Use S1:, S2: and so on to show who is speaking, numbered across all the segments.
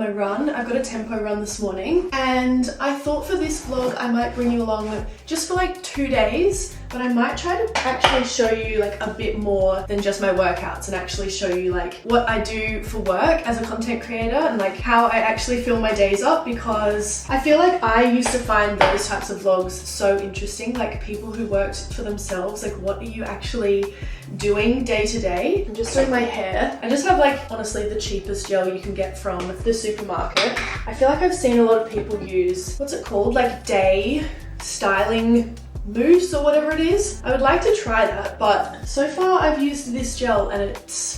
S1: my run. I've got a tempo run this morning, and I thought for this vlog I might bring you along just for like 2 days, but I might try to actually show you like a bit more than just my workouts and actually show you like what I do for work as a content creator and like how I actually fill my days up, because I feel like I used to find those types of vlogs so interesting, like people who worked for themselves, like what are you actually doing day to day. I'm just doing my hair. I just have like honestly the cheapest gel you can get from the supermarket. I feel like I've seen a lot of people use, what's it called, like day styling mousse or whatever it is. I would like to try that, but so far I've used this gel and it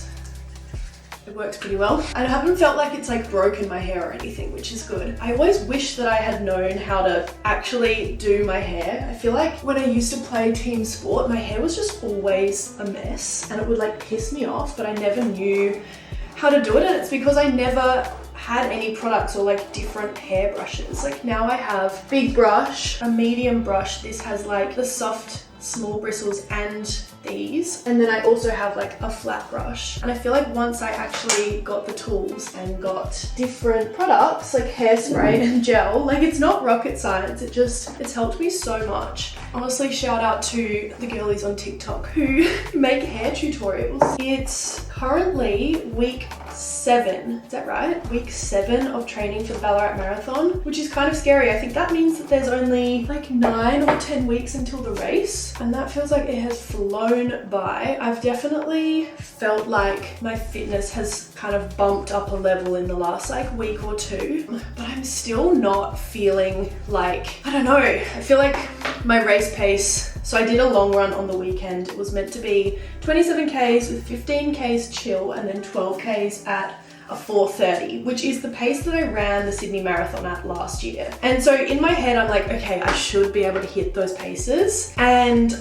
S1: works pretty well. I haven't felt like it's like broken my hair or anything, which is good. I always wish that I had known how to actually do my hair. I feel like when I used to play team sport, my hair was just always a mess and it would like piss me off, but I never knew how to do it, and it's because I never had any products or like different hair brushes. Like now I have big brush, a medium brush. This has like the soft small bristles and these, and then I also have like a flat brush. And I feel like once I actually got the tools and got different products like hairspray and gel, like it's not rocket science, it's helped me so much. Honestly, shout out to the girlies on TikTok who make hair tutorials. It's currently week 7, is that right? Week 7 of training for the Ballarat Marathon, which is kind of scary. I think that means that there's only like 9 or 10 weeks until the race, and that feels like it has flown by. I've definitely felt like my fitness has kind of bumped up a level in the last like week or 2, but I'm still not feeling like, I don't know, I feel like my race pace, so I did a long run on the weekend. It was meant to be 27 Ks with 15 Ks chill and then 12 Ks at a 4:30, which is the pace that I ran the Sydney Marathon at last year. And so in my head, I'm like, okay, I should be able to hit those paces. And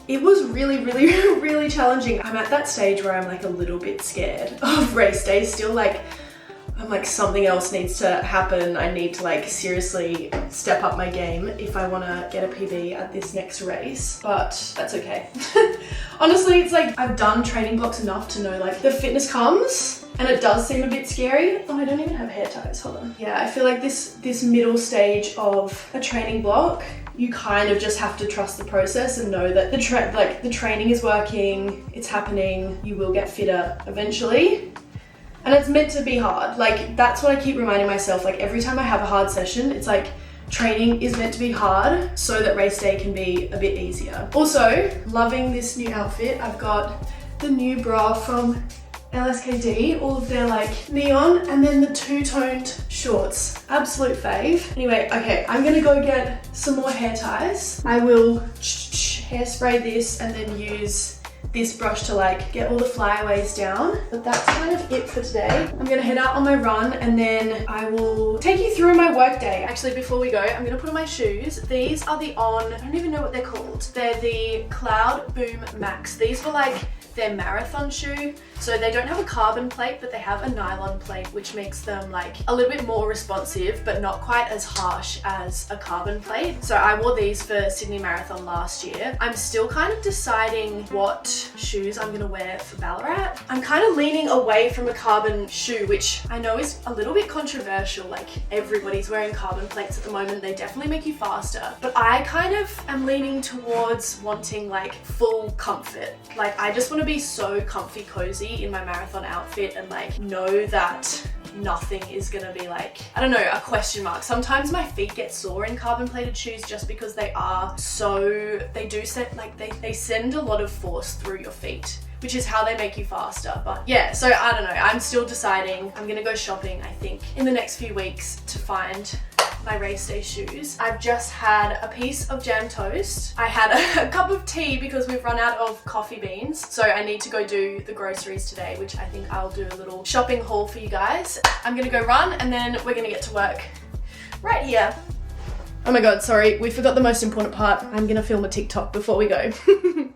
S1: it was really, really, really challenging. I'm at that stage where I'm like a little bit scared of race day still. Like, I'm like, something else needs to happen. I need to like seriously step up my game if I want to get a PB at this next race, but that's okay. Honestly, it's like I've done training blocks enough to know like the fitness comes, and it does seem a bit scary. Oh, I don't even have hair ties, hold on. Yeah, I feel like this middle stage of a training block, you kind of just have to trust the process and know that the training is working, it's happening, you will get fitter eventually. And it's meant to be hard. Like, that's what I keep reminding myself. Like, every time I have a hard session, it's like training is meant to be hard so that race day can be a bit easier. Also, loving this new outfit. I've got the new bra from LSKD, all of their like neon, and then the two-toned shorts. Absolute fave. Anyway, okay, I'm gonna go get some more hair ties. I will hairspray this and then use this brush to like get all the flyaways down, but that's kind of it for today. I'm gonna head out on my run and then I will take you through my work day. Actually, before we go, I'm gonna put on my shoes. These are the I don't even know what they're called. They're the Cloud Boom Max. These were like their marathon shoe, so they don't have a carbon plate, but they have a nylon plate, which makes them like a little bit more responsive but not quite as harsh as a carbon plate. So I wore these for Sydney Marathon last year. I'm still kind of deciding what shoes I'm gonna wear for Ballarat. I'm kind of leaning away from a carbon shoe, which I know is a little bit controversial. Like, everybody's wearing carbon plates at the moment. They definitely make you faster, but I kind of am leaning towards wanting like full comfort. Like, I just want to be so comfy cozy in my marathon outfit and like know that nothing is gonna be like, I don't know, a question mark. Sometimes my feet get sore in carbon plated shoes just because they do send like they send a lot of force through your feet, which is how they make you faster. But yeah, so I don't know, I'm still deciding. I'm gonna go shopping, I think, in the next few weeks to find my race day shoes. I've just had a piece of jam toast. I had a cup of tea because we've run out of coffee beans. So I need to go do the groceries today, which I think I'll do a little shopping haul for you guys. I'm gonna go run and then we're gonna get to work right here. Oh my God, sorry, we forgot the most important part. I'm gonna film a TikTok before we go.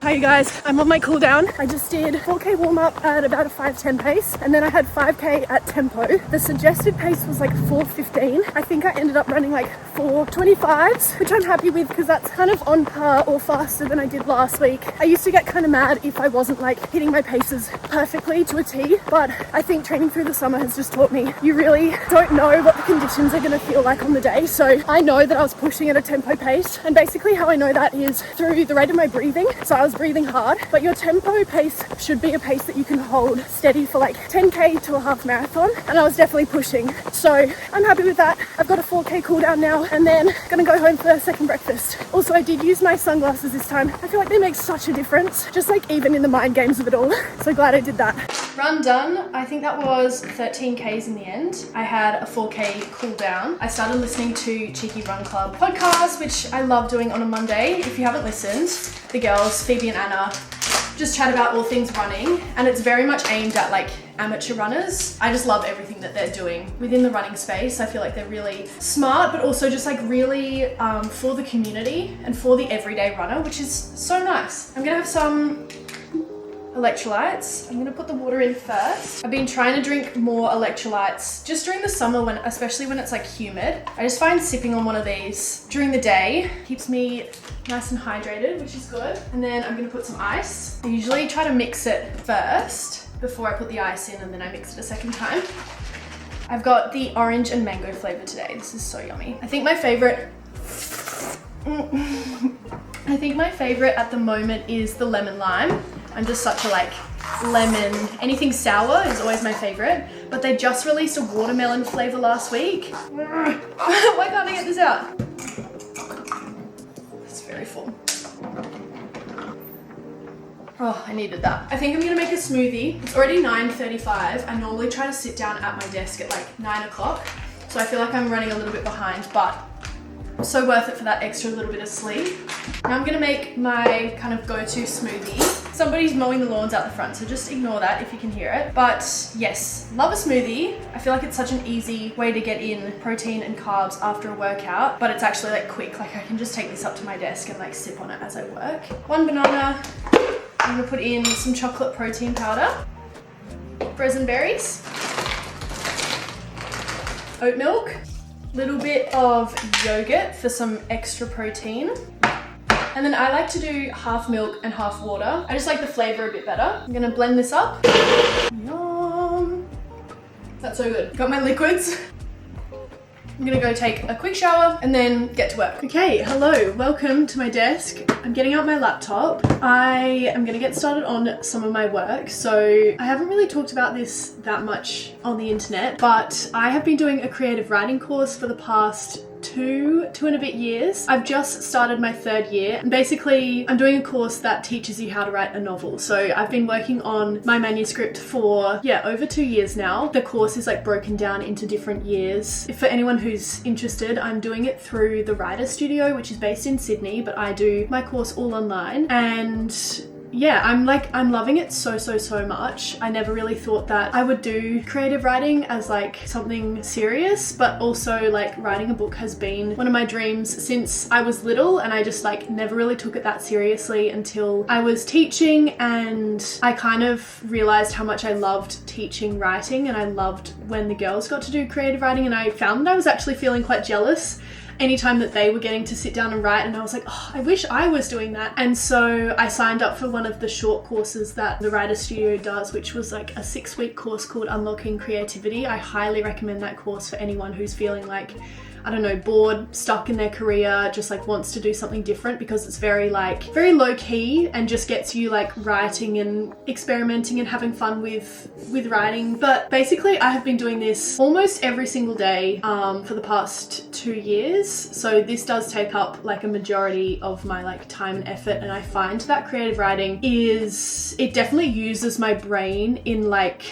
S1: Hi guys, I'm on my cool down. I just did 4k warm up at about a 5:10 pace, and then I had 5k at tempo. The suggested pace was like 4:15. I think I ended up running like 4:25s, which I'm happy with because that's kind of on par or faster than I did last week. I used to get kind of mad if I wasn't like hitting my paces perfectly to a T, but I think training through the summer has just taught me you really don't know what the conditions are going to feel like on the day. So I know that I was pushing at a tempo pace, and basically how I know that is through the rate of my breathing. So I was breathing hard, but your tempo pace should be a pace that you can hold steady for like 10k to a half marathon, and I was definitely pushing. So I'm happy with that. I've got a 4k cool down now, and then gonna go home for a second breakfast. Also, I did use my sunglasses this time. I feel like they make such a difference, just like even in the mind games of it all. So glad I did that. Run done. I think that was 13k's in the end. I had a 4k cool down. I started listening to Cheeky Run Club podcast, which I love doing on a Monday. If you haven't listened, the girls, Phoebe and Anna, just chat about all things running, and it's very much aimed at like amateur runners. I just love everything that they're doing within the running space. I feel like they're really smart, but also just like really for the community and for the everyday runner, which is so nice. I'm gonna have some electrolytes. I'm gonna put the water in first. I've been trying to drink more electrolytes just during the summer, especially when it's like humid. I just find sipping on one of these during the day keeps me nice and hydrated, which is good. And then I'm gonna put some ice. I usually try to mix it first before I put the ice in, and then I mix it a second time. I've got the orange and mango flavor today. This is so yummy. I think my favorite at the moment is the lemon lime. I'm just such a like lemon, anything sour is always my favorite, but they just released a watermelon flavor last week. Why can't I get this out? It's very full. Oh, I needed that. I think I'm gonna make a smoothie. It's already 9:35. I normally try to sit down at my desk at like 9 o'clock, so I feel like I'm running a little bit behind, but so worth it for that extra little bit of sleep. Now I'm gonna make my kind of go-to smoothie. Somebody's mowing the lawns out the front, so just ignore that if you can hear it. But yes, love a smoothie. I feel like it's such an easy way to get in protein and carbs after a workout, but it's actually like quick. Like I can just take this up to my desk and like sip on it as I work. One banana. I'm gonna put in some chocolate protein powder, frozen berries, oat milk, little bit of yogurt for some extra protein. And then I like to do half milk and half water. I just like the flavor a bit better. I'm gonna blend this up. Yum. That's so good. Got my liquids. I'm gonna go take a quick shower and then get to work. Okay, hello, welcome to my desk. I'm getting out my laptop. I am gonna get started on some of my work. So I haven't really talked about this that much on the internet, but I have been doing a creative writing course for the past two and a bit years. I've just started my third year, and basically I'm doing a course that teaches you how to write a novel. So I've been working on my manuscript for over 2 years now. The course is like broken down into different years. For anyone who's interested, I'm doing it through the Writer Studio, which is based in Sydney, but I do my course all online, and yeah, I'm loving it so much. I never really thought that I would do creative writing as like something serious, but also like writing a book has been one of my dreams since I was little, and I just like never really took it that seriously until I was teaching, and I kind of realized how much I loved teaching writing, and I loved when the girls got to do creative writing, and I found that I was actually feeling quite jealous anytime that they were getting to sit down and write, and I was like, oh, I wish I was doing that. And so I signed up for one of the short courses that the Writer Studio does, which was like a 6-week course called Unlocking Creativity. I highly recommend that course for anyone who's feeling like, I don't know, bored, stuck in their career, just like wants to do something different, because it's very low key and just gets you like writing and experimenting and having fun with writing. But basically I have been doing this almost every single day for the past 2 years. So this does take up like a majority of my like time and effort, and I find that creative writing it definitely uses my brain in like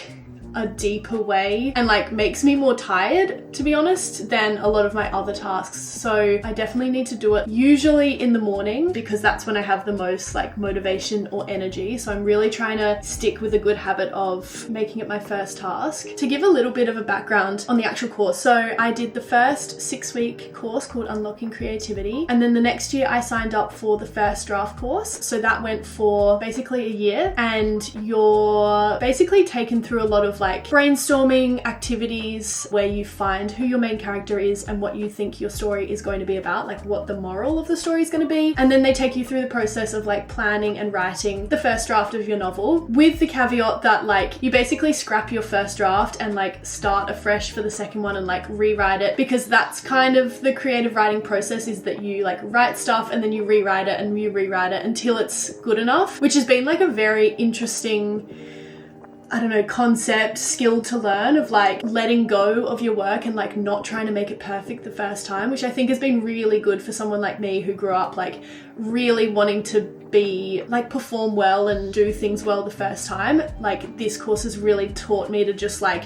S1: a deeper way and like makes me more tired, to be honest, than a lot of my other tasks. So I definitely need to do it usually in the morning because that's when I have the most like motivation or energy. So I'm really trying to stick with a good habit of making it my first task. To give a little bit of a background on the actual course, so I did the first 6-week course called Unlocking Creativity, and then the next year I signed up for the first draft course. So that went for basically a year, and you're basically taken through a lot of like brainstorming activities where you find who your main character is and what you think your story is going to be about, like what the moral of the story is going to be. And then they take you through the process of like planning and writing the first draft of your novel, with the caveat that like you basically scrap your first draft and like start afresh for the second one and like rewrite it, because that's kind of the creative writing process, is that you like write stuff and then you rewrite it and you rewrite it until it's good enough, which has been like a very interesting, I don't know, concept, skill to learn, of like letting go of your work and like not trying to make it perfect the first time, which I think has been really good for someone like me who grew up like really wanting to be like perform well and do things well the first time. Like this course has really taught me to just like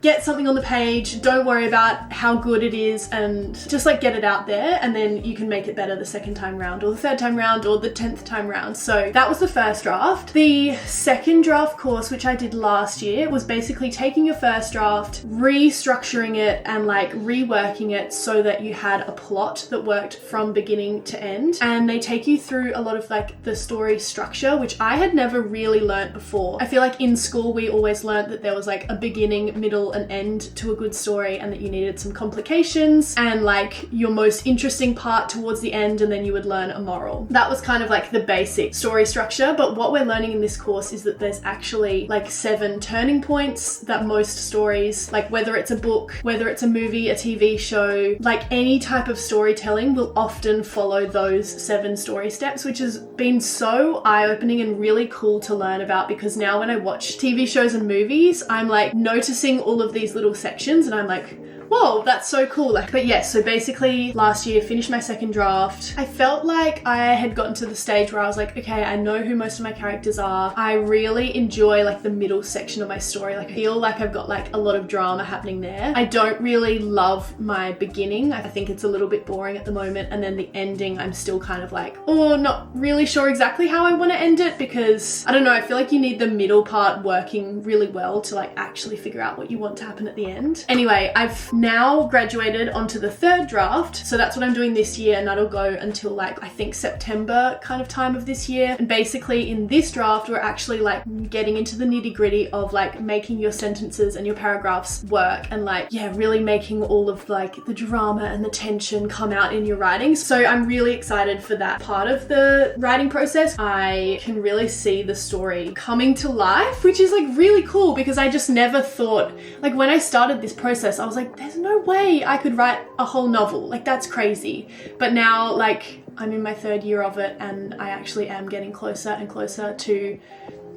S1: get something on the page, don't worry about how good it is, and just like get it out there, and then you can make it better the second time round or the third time round or the 10th time round. So that was the first draft. The second draft course, which I did last year, was basically taking your first draft, restructuring it and like reworking it so that you had a plot that worked from beginning to end. And they take you through a lot of like the story structure, which I had never really learnt before. I feel like in school we always learnt that there was like a beginning, middle and end to a good story, and that you needed some complications and like your most interesting part towards the end, and then you would learn a moral. That was kind of like the basic story structure. But what we're learning in this course is that there's actually like 7 turning points that most stories, like whether it's a book, whether it's a movie, a TV show, like any type of storytelling, will often follow those 7 story steps, which has been so eye-opening and really cool to learn about, because now when I watch TV shows and movies, I'm like noticing all of these little sections and I'm like, whoa, that's so cool. Like, but yes, so basically last year finished my second draft. I felt like I had gotten to the stage where I was like, okay, I know who most of my characters are. I really enjoy like the middle section of my story. Like I feel like I've got like a lot of drama happening there. I don't really love my beginning. I think it's a little bit boring at the moment. And then the ending, I'm still kind of like, oh, not really sure exactly how I want to end it, because I don't know, I feel like you need the middle part working really well to like actually figure out what you want to happen at the end. Anyway, I've now graduated onto the third draft, so that's what I'm doing this year, and that'll go until like I think September kind of time of this year. And basically in this draft we're actually like getting into the nitty-gritty of like making your sentences and your paragraphs work, and like really making all of like the drama and the tension come out in your writing. So I'm really excited for that part of the writing process. I can really see the story coming to life, which is like really cool, because I just never thought, like when I started this process I was like, there's no way I could write a whole novel, like that's crazy. But now like I'm in my 3rd year of it, and I actually am getting closer and closer to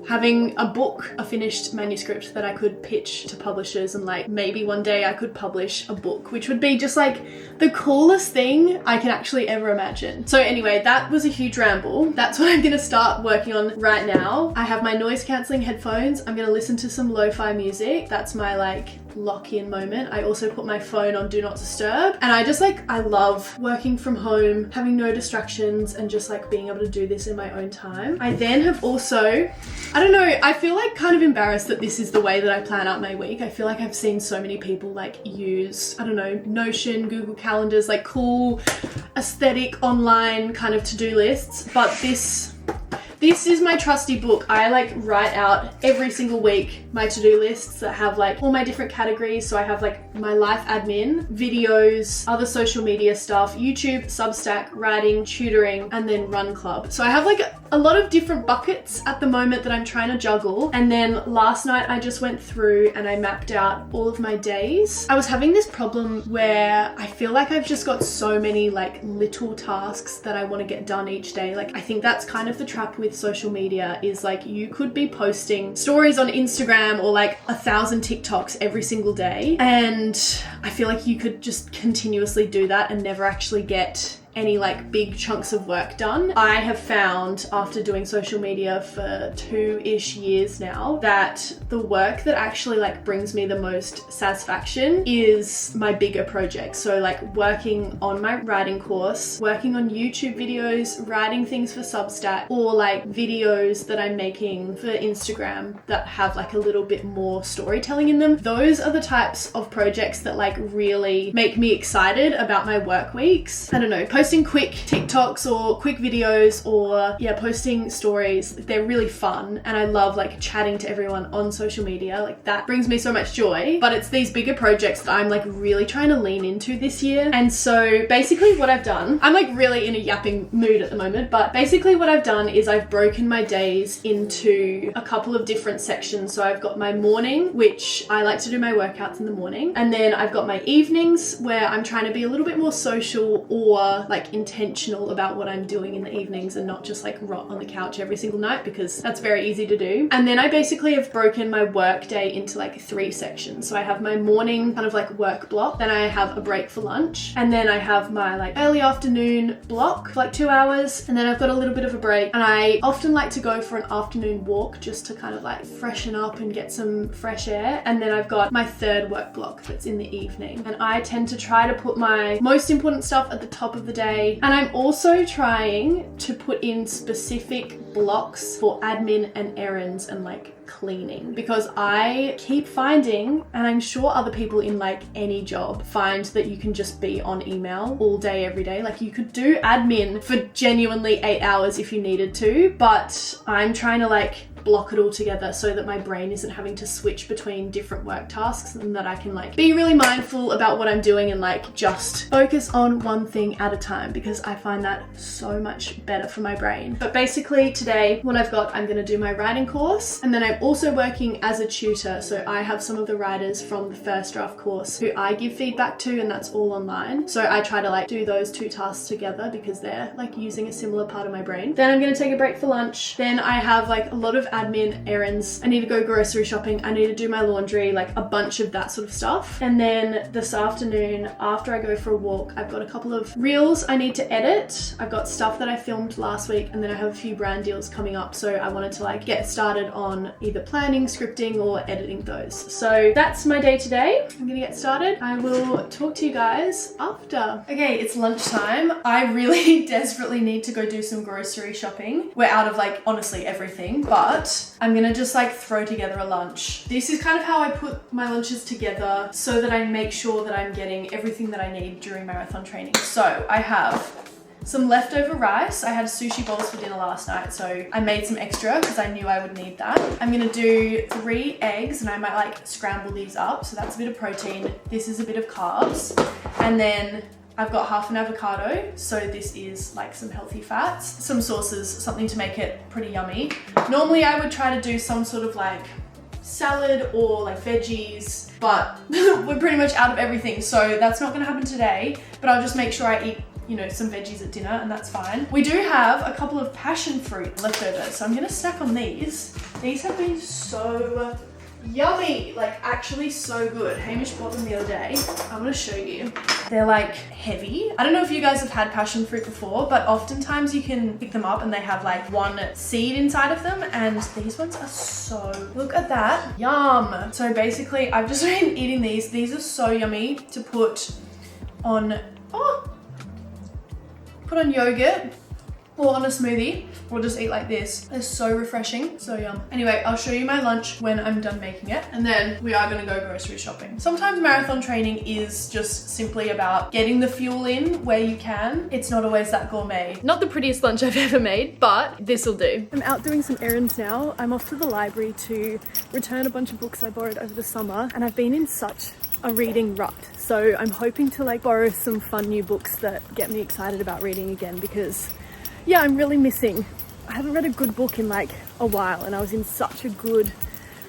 S1: having a book, a finished manuscript that I could pitch to publishers, and like maybe one day I could publish a book, which would be just like the coolest thing I can actually ever imagine. So anyway, that was a huge ramble. That's what I'm gonna start working on right now. I have my noise cancelling headphones. I'm gonna listen to some lo-fi music. That's my like lock-in moment. I also put my phone on do not disturb, and I love working from home, having no distractions, and just like being able to do this in my own time. I then have also, I don't know, I feel like kind of embarrassed that this is the way that I plan out my week. I feel like I've seen so many people like use, I don't know, Notion, Google Calendars, like cool aesthetic online kind of to-do lists, but this is my trusty book. I like write out every single week my to-do lists that have like all my different categories. So I have like my life admin, videos, other social media stuff, YouTube, Substack, writing, tutoring, and then run club. So I have like a lot of different buckets at the moment that I'm trying to juggle. And then last night I just went through and I mapped out all of my days. I was having this problem where I feel like I've just got so many like little tasks that I want to get done each day. Like I think that's kind of the trap with social media, is like you could be posting stories on Instagram or like 1,000 TikToks every single day, and I feel like you could just continuously do that and never actually get any like big chunks of work done. I have found after doing social media for 2-ish years now that the work that actually like brings me the most satisfaction is my bigger projects. So like working on my writing course, working on YouTube videos, writing things for Substack, or like videos that I'm making for Instagram that have like a little bit more storytelling in them. Those are the types of projects that like really make me excited about my work weeks. I don't know, posting quick TikToks or quick videos or posting stories, they're really fun, and I love like chatting to everyone on social media. Like that brings me so much joy. But it's these bigger projects that I'm like really trying to lean into this year. And so basically what I've done, I'm like really in a yapping mood at the moment, but basically what I've done is I've broken my days into a couple of different sections. So I've got my morning, which I like to do my workouts in the morning, and then I've got my evenings where I'm trying to be a little bit more social or like intentional about what I'm doing in the evenings and not just like rot on the couch every single night, because that's very easy to do. And then I basically have broken my work day into like 3 sections. So I have my morning kind of like work block, then I have a break for lunch, and then I have my like early afternoon block for like 2 hours, and then I've got a little bit of a break. And I often like to go for an afternoon walk just to kind of like freshen up and get some fresh air. And then I've got my 3rd work block that's in the evening, and I tend to try to put my most important stuff at the top of the day. And I'm also trying to put in specific blocks for admin and errands and like cleaning, because I keep finding, and I'm sure other people in like any job find, that you can just be on email all day every day. Like you could do admin for genuinely 8 hours if you needed to, but I'm trying to like block it all together so that my brain isn't having to switch between different work tasks, and that I can like be really mindful about what I'm doing and like just focus on one thing at a time, because I find that so much better for my brain. But basically today what I've got, I'm going to do my writing course, and then I'm also working as a tutor. So I have some of the writers from the first draft course who I give feedback to, and that's all online. So I try to like do those 2 tasks together because they're like using a similar part of my brain. Then I'm going to take a break for lunch. Then I have like a lot of admin, errands. I need to go grocery shopping. I need to do my laundry, like a bunch of that sort of stuff. And then this afternoon, after I go for a walk, I've got a couple of reels I need to edit. I've got stuff that I filmed last week, and then I have a few brand deals coming up. So I wanted to like get started on either planning, scripting, or editing those. So that's my day today. I'm gonna get started. I will talk to you guys after. Okay, it's lunchtime. I really desperately need to go do some grocery shopping. We're out of like honestly everything, but I'm gonna just like throw together a lunch. This is kind of how I put my lunches together so that I make sure that I'm getting everything that I need during marathon training. So I have some leftover rice. I had sushi bowls for dinner last night, so I made some extra because I knew I would need that. I'm gonna do 3 eggs, and I might like scramble these up, so that's a bit of protein. This is a bit of carbs, and then I've got half an avocado, so this is like some healthy fats, some sauces, something to make it pretty yummy. Normally I would try to do some sort of like salad or like veggies, but we're pretty much out of everything, so that's not gonna happen today, but I'll just make sure I eat, you know, some veggies at dinner, and that's fine. We do have a couple of passion fruit left over, so I'm gonna snack on these. These have been so yummy, like actually so good. Hamish bought them the other day. I'm gonna show you. They're like heavy. I don't know if you guys have had passion fruit before, but oftentimes you can pick them up and they have like 1 seed inside of them, and these ones are so, look at that, yum. So basically I've just been eating these. These are so yummy to put on, put on yogurt or on a smoothie, or just eat like this. They're so refreshing, so yum. Anyway, I'll show you my lunch when I'm done making it, and then we are gonna go grocery shopping. Sometimes marathon training is just simply about getting the fuel in where you can. It's not always that gourmet. Not the prettiest lunch I've ever made, but this'll do. I'm out doing some errands now. I'm off to the library to return a bunch of books I borrowed over the summer, and I've been in such a reading rut. So I'm hoping to like borrow some fun new books that get me excited about reading again, because yeah, I'm really missing. I haven't read a good book in like a while, and I was in such a good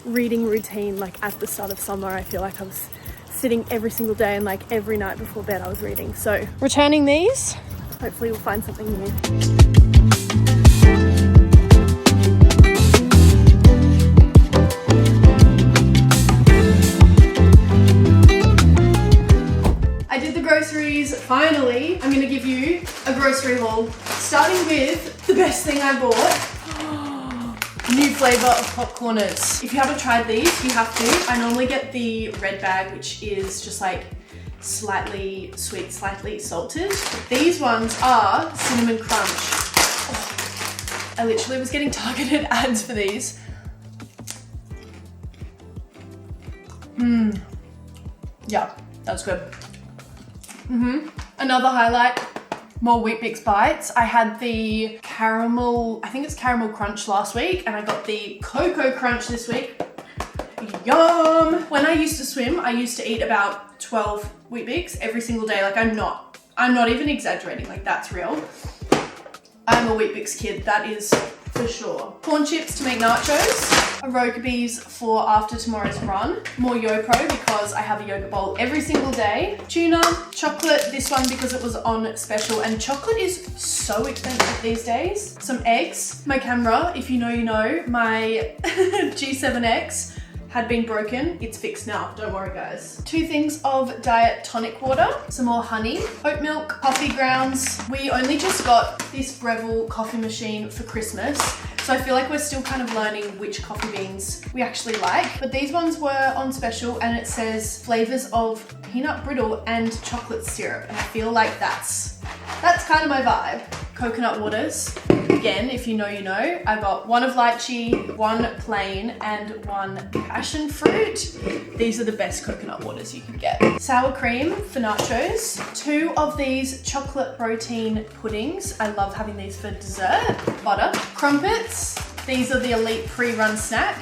S1: reading routine like at the start of summer. I feel like I was sitting every single day, and like every night before bed I was reading. So returning these, hopefully we'll find something new. groceries. Finally, I'm gonna give you a grocery haul, starting with the best thing I bought. New flavor of popcorners. If you haven't tried these, you have to. I normally get the red bag, which is just like slightly sweet, slightly salted. These ones are cinnamon crunch. Oh, I literally was getting targeted ads for these. Yeah, that's good. Another highlight, more Wheat Bix bites. I had the caramel, I think it's caramel crunch last week, and I got the cocoa crunch this week. Yum! When I used to swim, I used to eat about 12 Wheat Bix every single day. Like I'm not even exaggerating, like that's real. I'm a Wheat Bix kid, that is for sure. Corn chips to make nachos, a Rokebees for after tomorrow's run, more YoPro because I have a yogurt bowl every single day, tuna, chocolate, this one because it was on special, and chocolate is so expensive these days. Some eggs, my camera, if you know, you know, my G7X had been broken. It's fixed now, don't worry guys. 2 things of diet tonic water, some more honey, oat milk, coffee grounds. We only just got this Breville coffee machine for Christmas, so I feel like we're still kind of learning which coffee beans we actually like. But these ones were on special and it says flavors of peanut brittle and chocolate syrup, and I feel like that's kind of my vibe. Coconut waters. Again, if you know, you know. I got 1 of lychee, 1 plain, and 1 passion fruit. These are the best coconut waters you can get. Sour cream for nachos. 2 of these chocolate protein puddings. I love having these for dessert. Butter. Crumpets. These are the elite pre-run snack.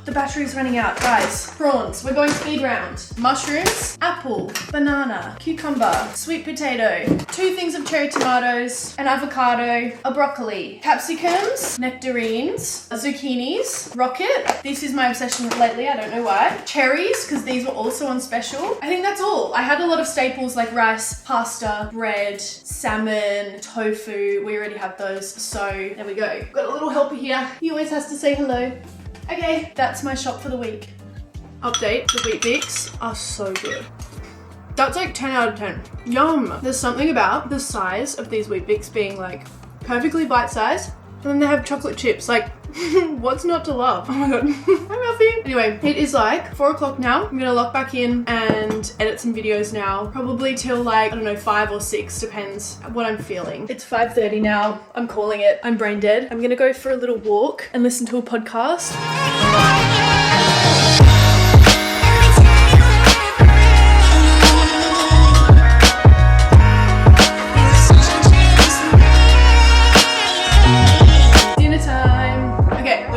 S1: The battery's running out, guys. Prawns, we're going speed round. Mushrooms, apple, banana, cucumber, sweet potato, 2 things of cherry tomatoes, an avocado, a broccoli, capsicums, nectarines, zucchinis, rocket. This is my obsession lately, I don't know why. Cherries, because these were also on special. I think that's all. I had a lot of staples like rice, pasta, bread, salmon, tofu. We already have those, so there we go. Got a little helper here. He always has to say hello. Okay, that's my shop for the week. Update, the Wheat Bix are so good. That's like 10 out of 10. Yum! There's something about the size of these Wheat Bix being like perfectly bite-sized, and then they have chocolate chips. Like, what's not to love? Oh my god. Hi Ralphie. Anyway, it is like 4 o'clock now. I'm gonna lock back in and edit some videos now. Probably till like, I don't know, 5 or 6, depends what I'm feeling. It's 5:30 now. I'm calling it. I'm brain dead. I'm gonna go for a little walk and listen to a podcast.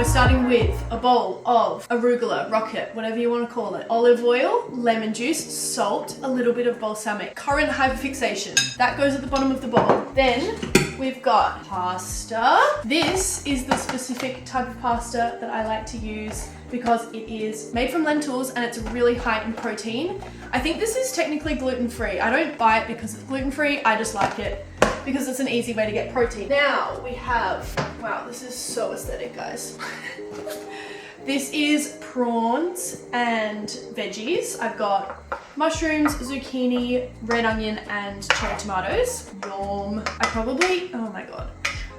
S1: Starting with a bowl of arugula, rocket, whatever you want to call it, olive oil, lemon juice, salt, a little bit of balsamic, current hyperfixation. That goes at the bottom of the bowl. Then we've got pasta. This is the specific type of pasta that I like to use because it is made from lentils and it's really high in protein. I think this is technically gluten-free. I don't buy it because it's gluten-free, I just like it because it's an easy way to get protein. Now we have, wow, this is so aesthetic, guys. This is prawns and veggies. I've got mushrooms, zucchini, red onion, and cherry tomatoes. Yum. Oh my god.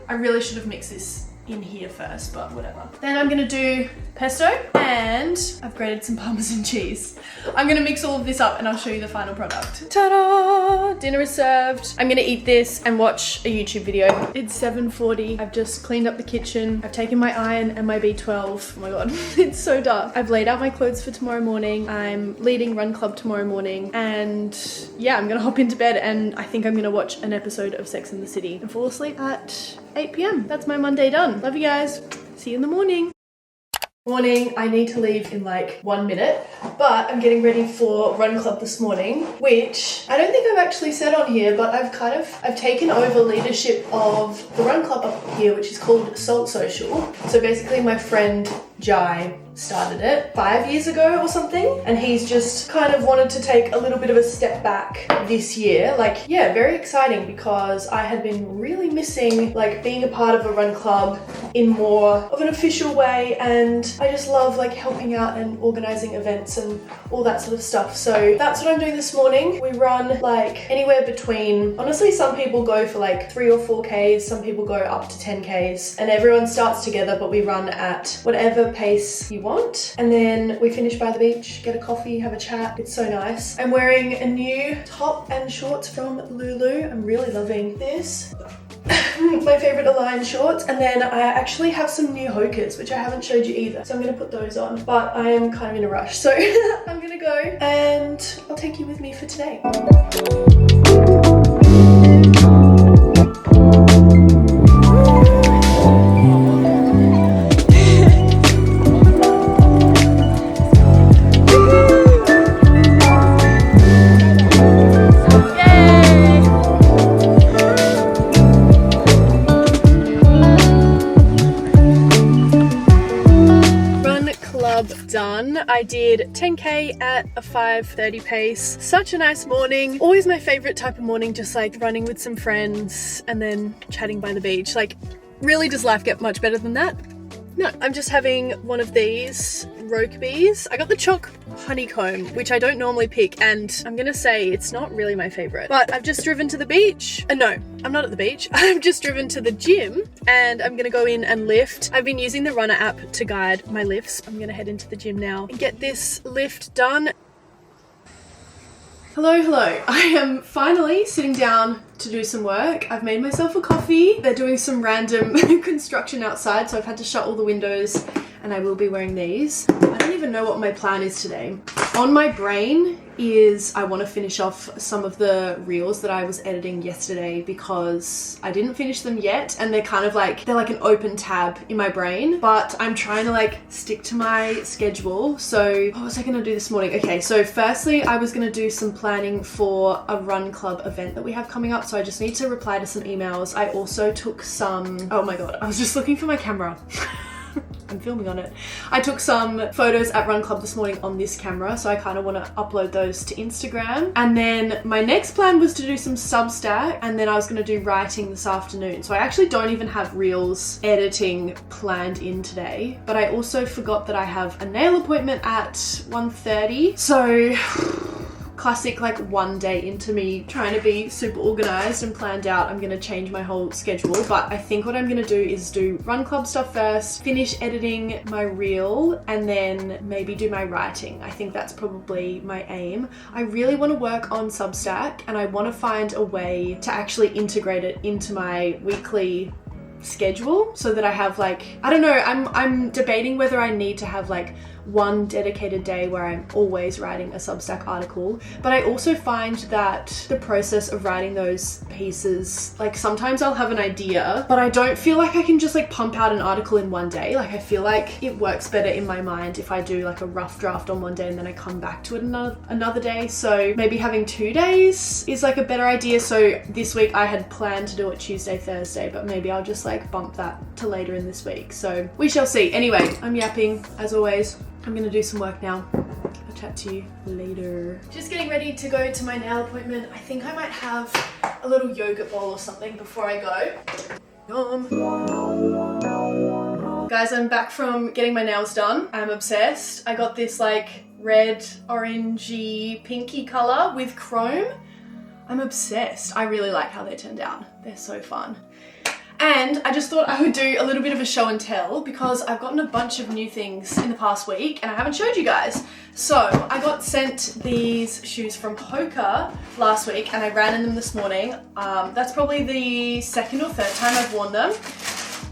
S1: I really should have mixed this in here first, but whatever. Then I'm gonna do pesto and I've grated some Parmesan cheese. I'm gonna mix all of this up and I'll show you the final product. Ta-da! Dinner is served. I'm gonna eat this and watch a YouTube video. It's 7:40. I've just cleaned up the kitchen. I've taken my iron and my B12. Oh my god, it's so dark. I've laid out my clothes for tomorrow morning. I'm leading run club tomorrow morning, and yeah, I'm gonna hop into bed and I think I'm gonna watch an episode of Sex and the City and fall asleep at 8 p.m. That's my Monday done. Love you guys. See you in the morning. Morning, I need to leave in like 1 minute, but I'm getting ready for run club this morning, which I don't think I've actually said on here, but I've taken over leadership of the run club up here, which is called Salt Social. So basically my friend Jai started it 5 years ago or something, and he's just kind of wanted to take a little bit of a step back this year. Like, yeah, very exciting, because I had been really missing like being a part of a run club in more of an official way, and I just love like helping out and organizing events and all that sort of stuff. So that's what I'm doing this morning. We run like anywhere between, honestly, some people go for like 3 or 4 Ks, some people go up to 10 Ks, and everyone starts together, but we run at whatever pace you want. And then we finish by the beach, get a coffee, have a chat. It's so nice. I'm wearing a new top and shorts from Lulu. I'm really loving this. My favorite Align shorts. And then I actually have some new Hokas, which I haven't showed you either. So I'm gonna put those on, but I am kind of in a rush. So I'm gonna go and I'll take you with me for today. Done. I did 10K at a 5:30 pace. Such a nice morning. Always my favorite type of morning, just like running with some friends and then chatting by the beach. Like, really, does life get much better than that? No, I'm just having one of these Rokebees. I got the choc honeycomb, which I don't normally pick, and I'm gonna say it's not really my favorite. But I've just driven to the beach. No, I'm not at the beach. I've just driven to the gym and I'm gonna go in and lift. I've been using the Runna app to guide my lifts. I'm gonna head into the gym now and get this lift done. Hello. I am finally sitting down to do some work. I've made myself a coffee. They're doing some random construction outside, so I've had to shut all the windows, and I will be wearing these. I don't even know what my plan is today. On my brain is I want to finish off some of the reels that I was editing yesterday, because I didn't finish them yet, and they're kind of like, they're like an open tab in my brain, but I'm trying to like stick to my schedule. So what was I gonna do this morning? Okay, so firstly I was gonna do some planning for a run club event that we have coming up, so I just need to reply to some emails. I also took some, oh my god, I was just looking for my camera. I'm filming on it. I took some photos at Run Club this morning on this camera, so I kind of want to upload those to Instagram. And then my next plan was to do some Substack, and then I was going to do writing this afternoon. So I actually don't even have reels editing planned in today, but I also forgot that I have a nail appointment at 1:30. So classic like one day into me trying to be super organized and planned out, I'm gonna change my whole schedule. But I think what I'm gonna do is do Run Club stuff first, finish editing my reel, and then maybe do my writing. I think that's probably my aim. I really want to work on Substack, and I want to find a way to actually integrate it into my weekly schedule, so that I have like, I don't know, I'm debating whether I need to have like one dedicated day where I'm always writing a Substack article. But I also find that the process of writing those pieces, like sometimes I'll have an idea, but I don't feel like I can just like pump out an article in one day. Like I feel like it works better in my mind if I do like a rough draft on one day and then I come back to it another day. So maybe having 2 days is like a better idea. So this week I had planned to do it Tuesday, Thursday, but maybe I'll just like bump that to later in this week. So we shall see. Anyway, I'm yapping as always. I'm gonna do some work now. I'll chat to you later. Just getting ready to go to my nail appointment. I think I might have a little yogurt bowl or something before I go. Yum. Guys, I'm back from getting my nails done. I'm obsessed. I got this like red, orangey, pinky color with chrome. I'm obsessed. I really like how they turned out. They're so fun. And I just thought I would do a little bit of a show and tell, because I've gotten a bunch of new things in the past week and I haven't showed you guys. So I got sent these shoes from Hoka last week and I ran in them this morning. That's probably the second or third time I've worn them,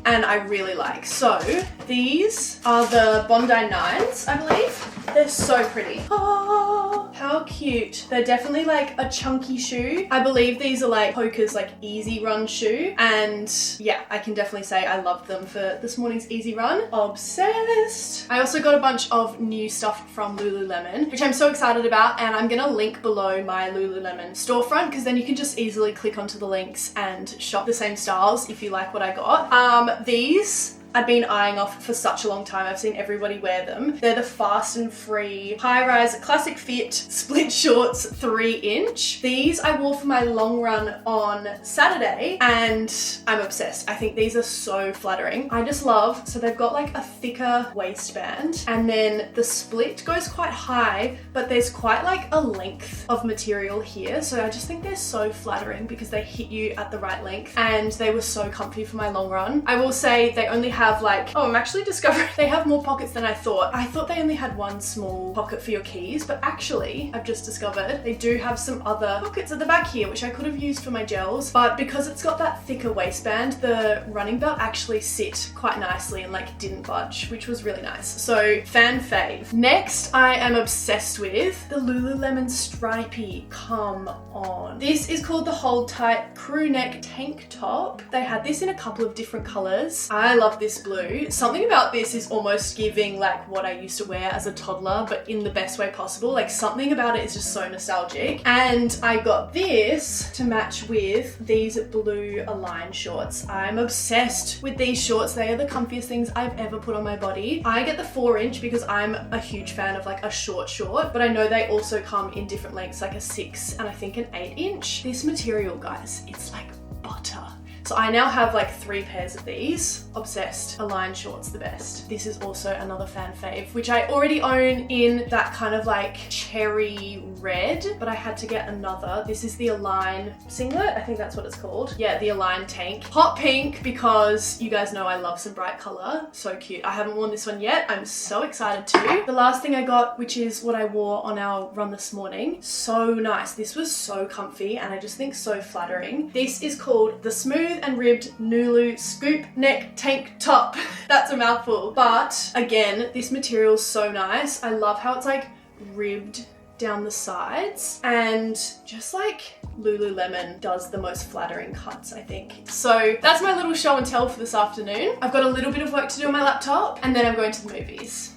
S1: and I really like. So these are the Bondi 9s, I believe. They're so pretty. Oh, how cute. They're definitely like a chunky shoe. I believe these are like Hoka's like easy run shoe. And yeah, I can definitely say I loved them for this morning's easy run. Obsessed. I also got a bunch of new stuff from Lululemon, which I'm so excited about. And I'm gonna link below my Lululemon storefront, because then you can just easily click onto the links and shop the same styles if you like what I got. These I've been eyeing off for such a long time. I've seen everybody wear them. They're the Fast and Free high-rise classic fit split shorts 3-inch. These I wore for my long run on Saturday and I'm obsessed. I think these are so flattering. I just love, so they've got like a thicker waistband and then the split goes quite high, but there's quite like a length of material here. So I just think they're so flattering because they hit you at the right length and they were so comfy for my long run. I will say they only have like, oh, I'm actually discovering they have more pockets than I thought. I thought they only had one small pocket for your keys, but actually I've just discovered they do have some other pockets at the back here, which I could have used for my gels, but because it's got that thicker waistband, the running belt actually sit quite nicely and like didn't budge, which was really nice. So fan fave. Next, I am obsessed with the Lululemon stripy. Come on. This is called the Hold Tight crew neck tank top. They had this in a couple of different colors. I love this blue. Something about this is almost giving like what I used to wear as a toddler, but in the best way possible. Like something about it is just so nostalgic. And I got this to match with these blue Align shorts. I'm obsessed with these shorts. They are the comfiest things I've ever put on my body. I get the 4-inch because I'm a huge fan of like a short, but I know they also come in different lengths, like a 6 and I think an 8-inch. This material, guys, it's like butter. So I now have like 3 pairs of these. Obsessed. Align shorts, the best. This is also another fan fave, which I already own in that kind of like cherry red, but I had to get another. This is the Align singlet. I think that's what it's called. Yeah, the Align tank. Hot pink because you guys know I love some bright color. So cute. I haven't worn this one yet. I'm so excited to. The last thing I got, which is what I wore on our run this morning. So nice. This was so comfy and I just think so flattering. This is called the Smooth and Ribbed Nulu Scoop Neck Tank Top. That's a mouthful. But again, this material is so nice. I love how it's like ribbed down the sides and just like Lululemon does the most flattering cuts, I think. So that's my little show and tell for this afternoon. I've got a little bit of work to do on my laptop and then I'm going to the movies.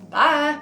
S1: Bye.